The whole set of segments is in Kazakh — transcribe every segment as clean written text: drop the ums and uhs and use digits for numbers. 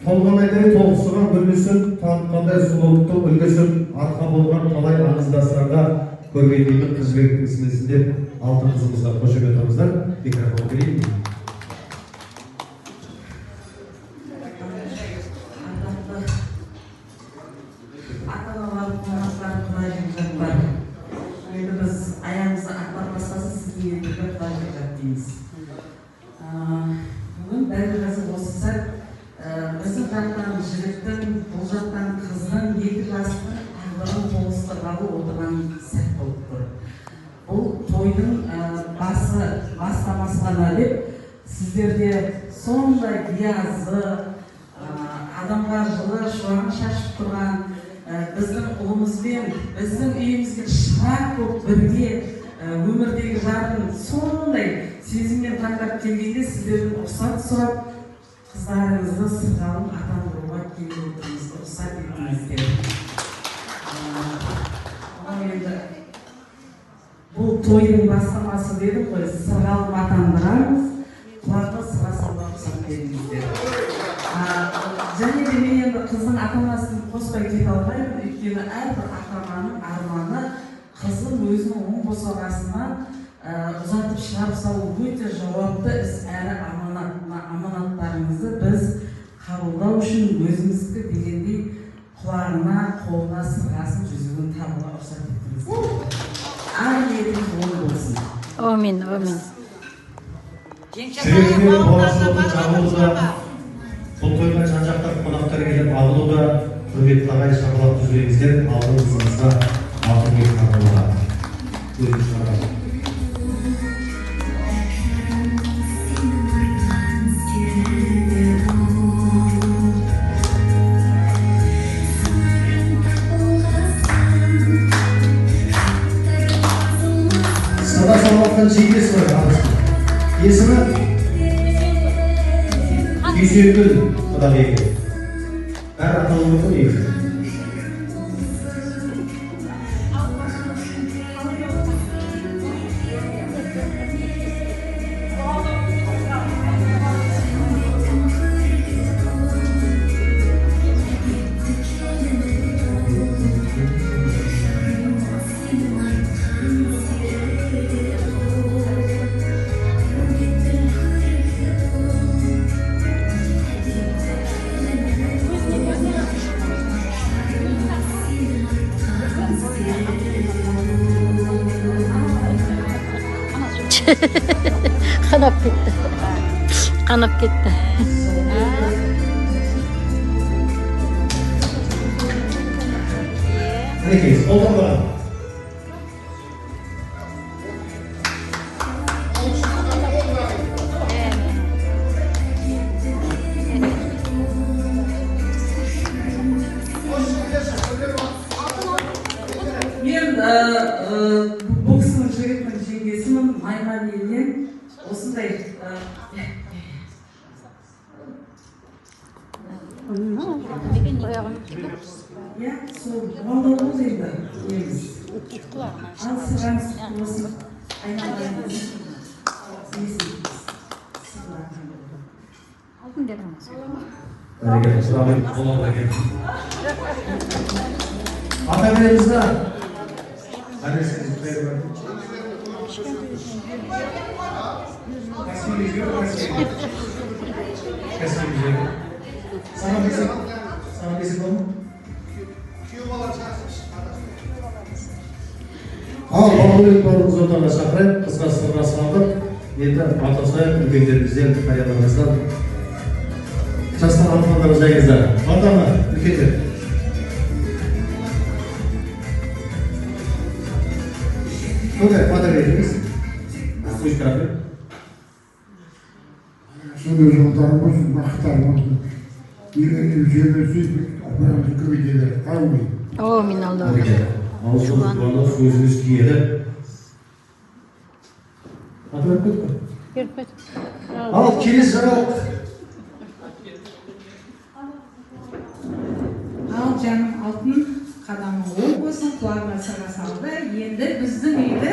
толғанайдай тоғысыған бүлгісін танытқандай сұлулықтың үлгісін арқа болған талай аңыздастарға көргендейді қызбектің ісмесінде алтын қызымызға қошемет алыңыздар. Микрофон берейін. Біздің жақтан жігіттің, бұл жақтан қыздың екі жастың тағдырын тоғыстырғалы отырған сәт болып тұр. Бұл тойдың бастамасы ғана деп, сіздерде сондай биязы, адамға жылы шуағын шашып тұрған, біздің ұлымызбен, біздің үйімізге шырақ болып бірге өмірдегі жарын сондай сезіммен таңдап келгенде сіздердің рұқсат сұрап, қыздарыңызды сырғалым атандыруға келіп отырмыз, рұқсат етіңіздер. Бұл тойдың бастамасы дедім ғой, сырғалым атандырамыз, құлағы сырасында рұқсат беріңіздер. Және де мен енді қыздың ата-анасын қоспай кете алмаймын, өйткені әрбір ата-ананың арманы қызын өзінің оң босағасына ұзатып шығарып салу өте жауапты іс, әрі аманаттарыңызды біз қабылдау үшін өзіміздікі дегендей құлағына, қолына сырғасын жүзігін табуға рұқсат етіңіз. Ар ниетіңіз оң болсын. Амин, амин. Жүрегіне болашылығы жабылуда, бұл тойға жан-жақтан қонақтар келіп алуда, құрметті ағай шақалап жүрегіздер, алтын қызымызға алтын бек қабылға. Өзі шығарады. Сада-салмақтан жеңгесі бар абысының. Есімі Күйсергүл Құдағиева. Бәрі аталып отыр егі. Kanap gitti. Kanap gitti. Peki, o zaman. Bu kısmın жігіттің жеңгесімін Майман елінен осындай я сол балдауыз енді неміз ал сырғаңыз болсын айналайыңыз Ата беремізді. Sana desek olma. Al, bağlıyım bağlımız ortağına şақырайық, қызға сырға салдық. Енді батасайық, үлкендерімізден, қарияларымыздан. Жастар алтындарымыз жайыңыздар. Батама, үлкендер. Көке, бата беріңіз. Өз қарапын. Сондай жолдарым болсын, бақыттарым болсын. Üzerine aparatı köydeler, almayın. Amin Allah'ım. Ağzınız bana sözünüz kiyede. Hadi öptük. Al kiliz rahat. Al canım altın kadamın oğul olsun, kulağına sıra saldı. Енді біздің үйді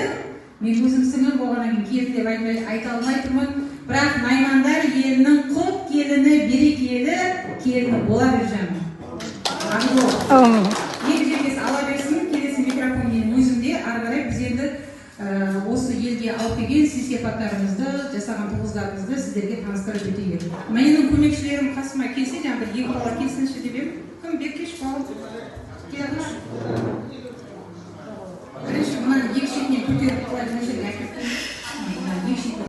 Мен өзім сіңлім болғаннан кейін келін деп айта алмай тұрмын. Бірақ Наймандар елінің құт келіні, берекелі келіні бола бер жаным. Amin. Екі жеңгесі ала берсін, келесі микрофон менің өзімде. Ары қарай біз енді осы елге алып келген сый-сияпаттарымызды, жасаған туғыздарымызды сіздерге таныстырып өтейік. Менің көмекшілерім қасыма келсе, жаңағы бір екі бала келсінші деп едім. Кім Бекеш бауыр? Келді ма? Бірінші мынаны екі шетінен көтеріп қалай мына жерге әкеліп